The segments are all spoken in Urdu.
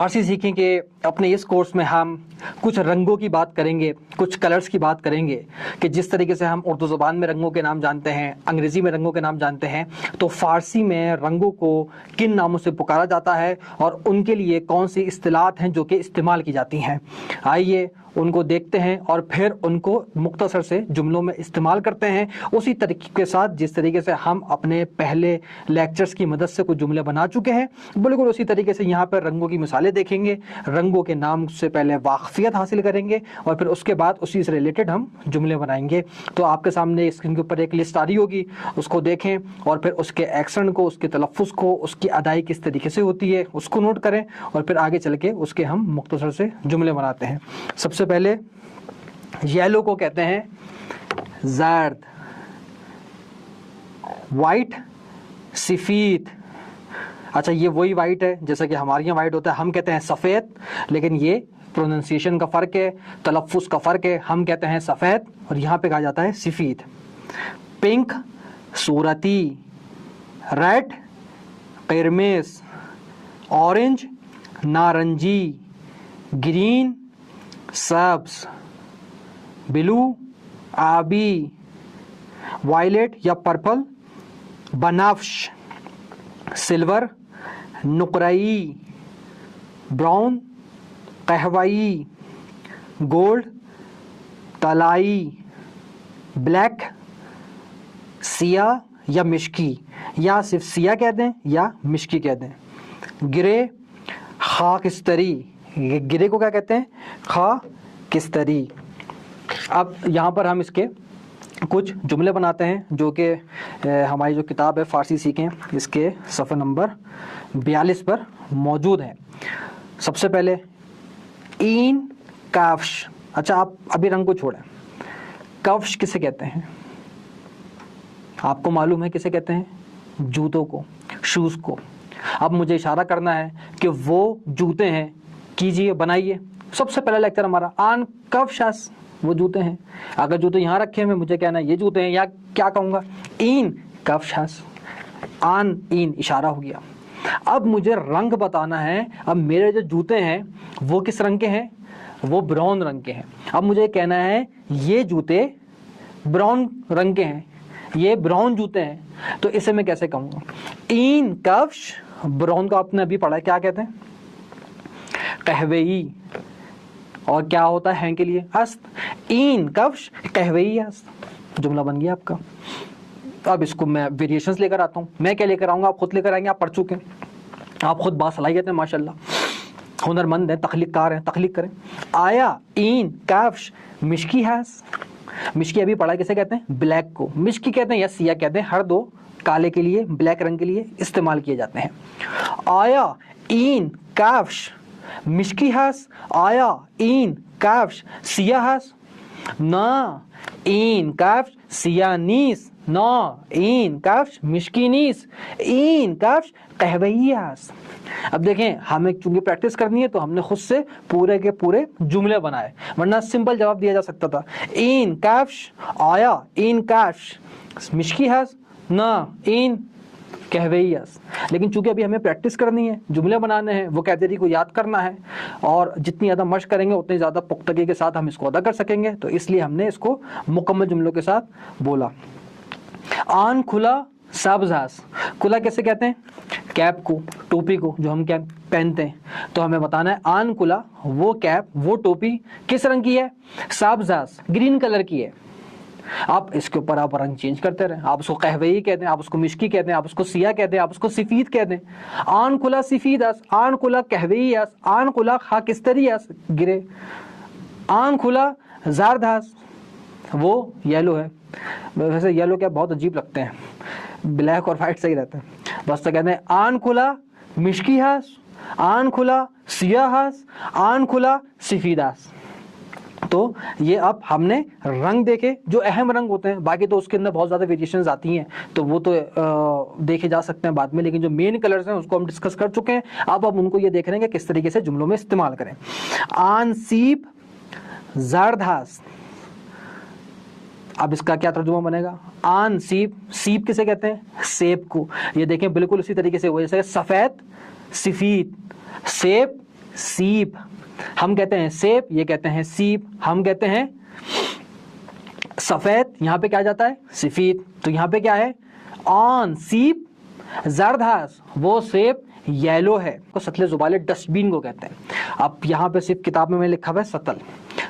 فارسی سیکھیں کہ اپنے اس کورس میں ہم کچھ رنگوں کی بات کریں گے، کچھ کلرز کی بات کریں گے کہ جس طریقے سے ہم اردو زبان میں رنگوں کے نام جانتے ہیں، انگریزی میں رنگوں کے نام جانتے ہیں، تو فارسی میں رنگوں کو کن ناموں سے پکارا جاتا ہے اور ان کے لیے کون سی اصطلاحات ہیں جو کہ استعمال کی جاتی ہیں۔ آئیے ان کو دیکھتے ہیں اور پھر ان کو مختصر سے جملوں میں استعمال کرتے ہیں، اسی طریقے کے ساتھ جس طریقے سے ہم اپنے پہلے لیکچرز کی مدد سے کچھ جملے بنا چکے ہیں، بالکل اسی طریقے سے یہاں پر رنگوں کی مثالیں دیکھیں گے، رنگوں کے نام سے پہلے واقفیت حاصل کریں گے اور پھر اس کے بعد اسی سے ریلیٹڈ ہم جملے بنائیں گے۔ تو آپ کے سامنے اسکرین کے اوپر ایک لسٹ آ رہی ہوگی، اس کو دیکھیں اور پھر اس کے ایکسنٹ کو، اس کے تلفظ کو، اس کی ادائی کس طریقے سے ہوتی ہے اس کو نوٹ کریں اور پھر آگے چل کے اس کے ہم مختصر سے جملے بناتے ہیں۔ سب سے پہلے یلو کو کہتے ہیں زرد، وائٹ سفید۔ اچھا یہ وہی وائٹ ہے جیسا کہ ہمارے یہاں وائٹ ہوتا ہے، ہم کہتے ہیں سفید، لیکن یہ پروننسیشن کا فرق ہے، تلفظ کا فرق ہے، ہم کہتے ہیں سفید اور یہاں پہ کہا جاتا ہے سفید۔ پنک صورتی، ریڈ قرمز، اورنج نارنجی، گرین سبز، بلو آبی، وائلٹ یا پرپل بنفش، سلور نقرئی، براؤن قہوئی، گولڈ طلائی، بلیک سیاہ یا مشکی، یا صرف سیاہ کہہ دیں یا مشکی کہہ دیں۔ گرے خاکستری، گرے کو کیا کہتے ہیں؟ خاکستری۔ اب یہاں پر ہم اس کے کچھ جملے بناتے ہیں جو کہ ہماری جو کتاب ہے فارسی سیکھیں اس کے صفحہ نمبر 42 پر موجود ہے۔ سب سے پہلے این کفش۔ اچھا آپ ابھی رنگ کو چھوڑیں، کفش کسے کہتے ہیں؟ آپ کو معلوم ہے کسے کہتے ہیں؟ جوتوں کو، شوز کو۔ اب مجھے اشارہ کرنا ہے کہ وہ جوتے ہیں، کیجئے بنائیے۔ سب سے پہلا لیکچر ہمارا آن کفشس، وہ جوتے ہیں۔ اگر جوتے یہاں رکھے ہیں مجھے کہنا ہے یہ جوتے ہیں، یا کیا کہوں گا؟ این کفشس، آن این اشارہ ہو گیا۔ اب مجھے رنگ بتانا ہے۔ اب میرے جو جوتے ہیں وہ کس رنگ کے ہیں؟ وہ براؤن رنگ کے ہیں۔ اب مجھے کہنا ہے یہ جوتے براؤن رنگ کے ہیں، یہ براؤن جوتے ہیں، تو اسے میں کیسے کہوں گا؟ این کفش، براؤن کا آپ نے ابھی پڑھا ہے کیا کہتے ہیں؟ قہوئی، اور کیا ہوتا ہے کے لیے؟ است۔ این کفش قہوئی است، جملہ بن گیا آپ کا۔ اب اس کو میں ویریشنز لے کر آتا ہوں۔ میں کیا لے کر آؤں گا؟ آپ خود لے کر آئیں گے، آپ پڑھ چکے ہیں، آپ خود باصلاحیت ہیں ماشاءاللہ، ہنرمند ہیں، تخلیق کار ہیں، تخلیق کریں۔ آیا این کفش مشکی ہس، مشکی ابھی پڑھا کسے کہتے ہیں؟ بلیک کو مشکی کہتے ہیں یا سیاہ کہتے ہیں، ہر دو کالے کے لیے، بلیک رنگ کے لیے استعمال کیے جاتے ہیں۔ آیا این کفش مشکی ہس، آیا این کفش سیاہ ہس؟ نا این کفش سیاہ نیس، نا این کفش مشکی نیس، این کفش قہوئی ہس۔ اب دیکھیں ہمیں چونکہ پریکٹس کرنی ہے تو ہم نے خود سے پورے کے پورے جملے بنائے، ورنہ سمپل جواب دیا جا سکتا تھا این کفش، آیا این کفش مشکی ہس، نا این قہوئی ہس۔ لیکن چونکہ ابھی ہمیں پریکٹس کرنی ہے، جملے بنانے ہیں، ووکیبلری کو یاد کرنا ہے، اور جتنی زیادہ مشق کریں گے اتنی زیادہ پختگی کے ساتھ ہم اس کو ادا کر سکیں گے، تو اس لیے ہم نے اس کو مکمل جملوں کے ساتھ بولا۔ آن کھلا سبز ہس، کھلا کیسے کہتے ہیں؟ کیپ کو، ٹوپی کو جو ہم کیپ پہنتے ہیں، تو ہمیں بتانا ہے آن کھلا وہ کیپ، وہ ٹوپی کس رنگ کی ہے؟ سبز ہس، گرین کلر کی ہے۔ آپ اس کے اوپر آپ رنگ چینج کرتے رہیں، آپ اس کو قہوئی کہتے ہیں، آپ اس کو مشکی کہتے ہیں، آپ اس کو سیاہ کہتے ہیں، آپ اس کو سفید کہتے ہیں۔ آن کھلا سفید ہس، آن کھلا قہوئی ہس، آن کھلا خاکستری ہس، گرے۔ آن کھلا زرد ہس، وہ یلو ہے۔ ویسے یلو کیا بہت عجیب لگتے ہیں، بلیک اور وائٹ صحیح رہتے ہیں، بس تو کہتے ہیں آن کھلا مشکی ہس، آن کھلا سیاہ ہس، آن کھلا سفید ہس۔ تو یہ اب ہم نے رنگ دیکھے جو اہم رنگ ہوتے ہیں، باقی تو اس کے اندر بہت زیادہ ویریشنز آتی ہیں تو وہ تو دیکھے جا سکتے ہیں بعد میں، لیکن جو مین کلرز ہیں اس کو ہم ڈسکس کر چکے ہیں۔ اب ان کو یہ دیکھ رہے ہیں کہ کس طریقے سے جملوں میں استعمال کریں۔ آن سیب زرد ہس، اب اس کا کیا ترجمہ بنے گا؟ آن سیب، سیب کسے کہتے ہیں؟ سیب کو۔ یہ دیکھیں بالکل اسی طریقے سے وہ جیسے سفید سفید، سیب سیب. ہم کہتے ہیں سیب, یہ کہتے ہیں سیب. ہم کہتے ہیں سفید, یہاں پہ کیا جاتا ہے سفید. تو یہاں پہ کیا ہے آن سیب زرد ہاس, وہ سیب یلو ہے. سطل زبالے ڈسٹ بین کو کہتے ہیں. اب یہاں پہ صرف کتاب میں لکھا ہوا ہے سطل,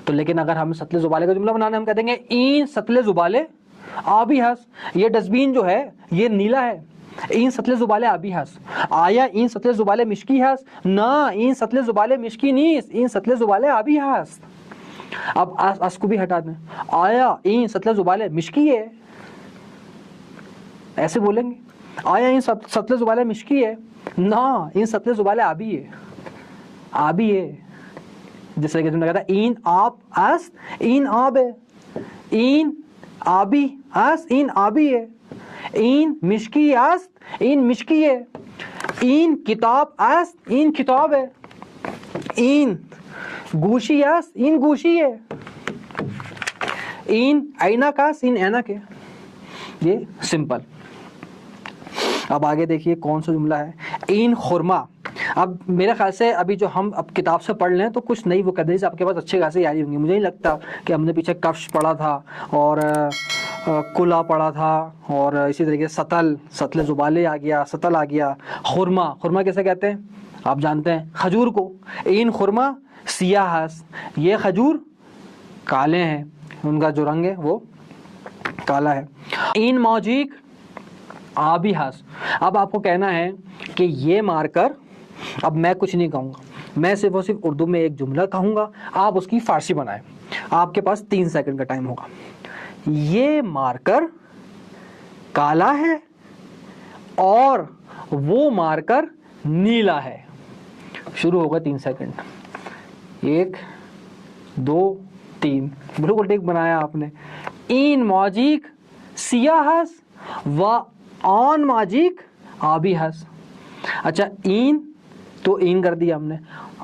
تو لیکن اگر ہم سطل زبالے کا جملہ بنانا ہے, ہم کہہ دیں گے این سطل زبالے آبی ہس. یہ ڈسٹ بین جو ہے یہ نیلا ہے. این سطل زبالے آبی ہس. آیا این سطل زبالے مشکی ہس؟ نہ, این سطل زبالے مشکی نیس, این سطل زبالے آبی ہس. اب اس کو بھی ہٹا دیں. آیا این سطل زبالے مشکی ہے, ایسے بولیں گے. آیا این سطل زبالے مشکی ہے؟ نہ, این سطل زبالے آبی ہے. آبی ہے. جیسے کہ تم نے کہا تھا این آب است, این آب ہے. این آبی است, این آبی ہے. این مشکی است, این مشکی ہے. این کتاب است, این کتاب ہے. این گوشی است, این گوشی ہے. این اینک است, این اینک ہے. یہ سمپل. اب آگے دیکھیے کون سا جملہ ہے, این خورما. اب میرے خیال سے ابھی جو ہم اب کتاب سے پڑھ لیں تو کچھ نئی وکیبلری سے آپ کے پاس اچھے خاصے یاد ہوں گی. مجھے نہیں لگتا کہ ہم نے پیچھے کفش پڑھا تھا اور کلا پڑھا تھا, اور اسی طریقے سے سطل, سطل زبالے آ گیا, سطل آ گیا. خورما, خورما کیسے کہتے ہیں آپ جانتے ہیں, کھجور کو. این خورما سیاہ ہس, یہ کھجور کالے ہیں, ان کا جو رنگ ہے وہ کالا ہے. این موجیک آبی ہس. اب آپ کو کہنا ہے کہ یہ مار کر, اب میں کچھ نہیں کہوں گا, میں صرف اور صرف اردو میں ایک جملہ کہوں گا, آپ اس کی فارسی بنائیں. آپ کے پاس 3 سیکنڈ کا ٹائم ہوگا. یہ مار کر کالا ہے اور وہ مار کر نیلا ہے. شروع ہوگا 3 سیکنڈ. 1 2 3. بالکل ٹھیک بنایا آپ نے. این ماجیک سیاہ ہس و آن ماجیک آبی ہس. اچھا این تو این کر دیا ہم نے,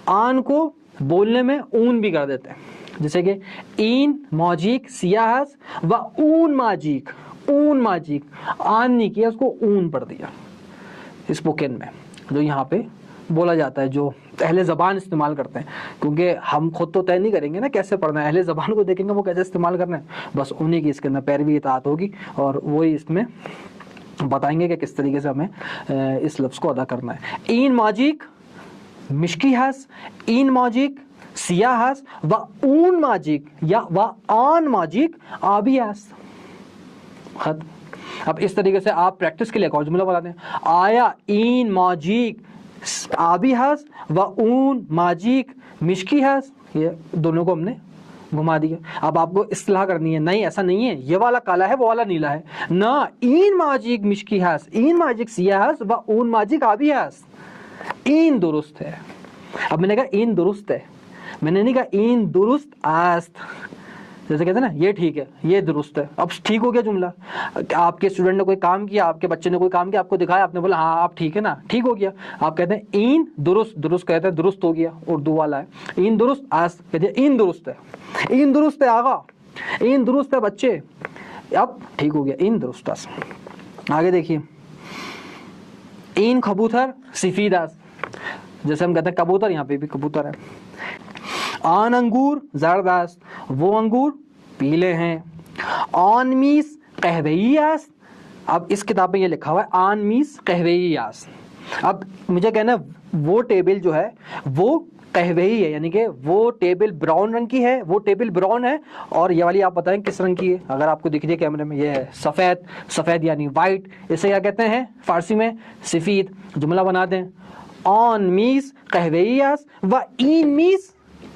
آن کو بولنے میں اون بھی کر دیتے ہیں. جیسے کہ این ماجیک سیاہ ہس و اون ماجیک, اون ماجیک, آن نہیں کیا, اس کو اون پڑھ دیا. اسپوکن میں جو یہاں پہ بولا جاتا ہے, جو اہل زبان استعمال کرتے ہیں, کیونکہ ہم خود تو طے نہیں کریں گے نا کیسے پڑھنا ہے, اہل زبان کو دیکھیں گے وہ کیسے استعمال کرنا ہے, بس انہی کی اس کے اندر پیروی اطاعت ہوگی اور وہی اس میں بتائیں گے کہ کس طریقے سے ہمیں اس لفظ کو ادا کرنا ہے. این ماجیک مشکی ہس, این ماجیک سیاہ ہس و اون ماجیک یا و آن ماجیک آبی ہس. خط. اب اس طریقے سے آپ پریکٹس کے لیے ایک اور جملہ بتاتے ہیں. آیا این ماجیک آبی ہس و اون ماجیک مشکی ہس. یہ دونوں کو ہم نے گھما دیا. اب آپ کو اصلاح کرنی ہے, نہیں ایسا نہیں ہے, یہ والا کالا ہے وہ والا نیلا ہے. نہ, این ماجیک مشکی ہس, این ماجیک سیاہ ہس و اون ماجیک آبی ہس. این درست ہے. اب میں نے کہا این درست ہے, میں نے نہیں کہا این درست است. جیسے کہتے ہیں نا یہ ٹھیک ہے, یہ درست ہے. اب ٹھیک ہو گیا جملہ. آپ کے اسٹوڈنٹ نے کوئی کام کیا, آپ کے بچے نے کوئی کام کیا, آپ کو دکھایا, آپ نے بولا ہاں آپ ٹھیک ہے نا, ٹھیک ہو گیا. آپ کہتے ہیں این درست, درست کہتے ہیں درست ہو گیا, اردو والا ہے. این درست است کہتے ہیں این درست ہے, این درست ہے آغا, این درست ہے بچے. اب ٹھیک ہو گیا, این درست است. آگے دیکھیے. این کبوتر سفید است. جیسے ہم کہتے ہیں کبوتر, یہاں پہ بھی کبوتر ہے. آن انگور زرد است, وہ انگور پیلے ہیں. آن میز قہوئی است. اب اس کتاب میں یہ لکھا ہوا ہے آن میز قہوئی است. اب مجھے کہنا وہ ٹیبل جو ہے وہ قہوئی ہے, یعنی کہ وہ ٹیبل براؤن رنگ کی ہے, وہ ٹیبل براؤن ہے, اور یہ والی آپ بتائیں کس رنگ کی ہے. اگر آپ کو دکھ رہی ہے کیمرے میں, یہ ہے سفید, سفید یعنی وائٹ. اسے کیا کہتے ہیں فارسی میں سفید. جملہ بنا دیں. آن میز قہوئی است و این میز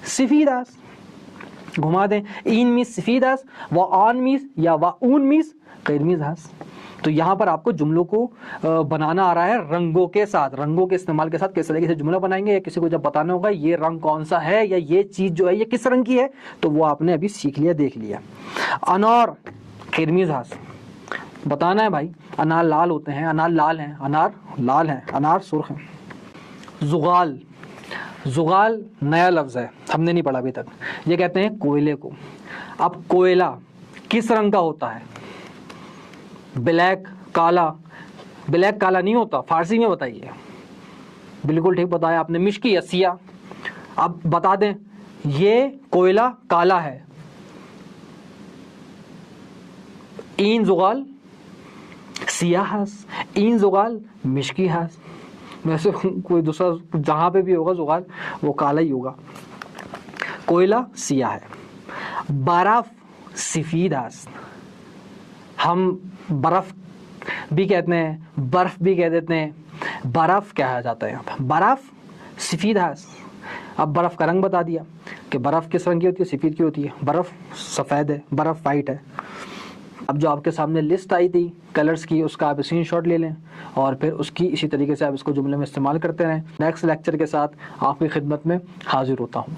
سفید است. گھما دیں. این میز سفید است و آن میز یا و اون میز قرمز است. تو یہاں پر آپ کو جملوں کو بنانا آ رہا ہے رنگوں کے ساتھ, رنگوں کے استعمال کے ساتھ کس طریقے سے جملہ بنائیں گے, یا کسی کو جب بتانا ہوگا یہ رنگ کون سا ہے یا یہ چیز جو ہے یہ کس رنگ کی ہے, تو وہ آپ نے ابھی سیکھ لیا, دیکھ لیا. انار قرمز است. بتانا ہے بھائی, انار لال ہوتے ہیں, انار لال ہیں, انار لال ہیں, انار سرخ ہیں. زغال, زغال نیا لفظ ہے, ہم نے نہیں پڑھا ابھی تک. یہ کہتے ہیں کوئلے کو. اب کوئلہ کس رنگ کا ہوتا ہے؟ بلیک, کالا. بلیک کالا نہیں ہوتا, فارسی میں بتائیے. بالکل ٹھیک بتایا آپ نے. مشکی یا سیاہ. اب بتا دیں یہ کوئلہ کالا ہے، این زغال سیاہ است، این زغال مشکی است. ویسے کوئی دوسرا جہاں پہ بھی ہوگا زغال وہ کالا ہی ہوگا. کوئلہ سیاہ ہے. برف سفید است. ہم برف بھی کہتے ہیں، برف بھی کہہ دیتے ہیں، برف کہا جاتا ہے یہاں پہ. برف سفید است. اب برف کا رنگ بتا دیا کہ برف کس رنگ کی ہوتی ہے، سفید کی ہوتی ہے. برف سفید ہے، برف وائٹ ہے. اب جو آپ کے سامنے لسٹ آئی تھی کلرز کی، اس کا آپ اسکرین شاٹ لے لیں اور پھر اس کی اسی طریقے سے آپ اس کو جملے میں استعمال کرتے رہیں. نیکسٹ لیکچر کے ساتھ آپ کی خدمت میں حاضر ہوتا ہوں.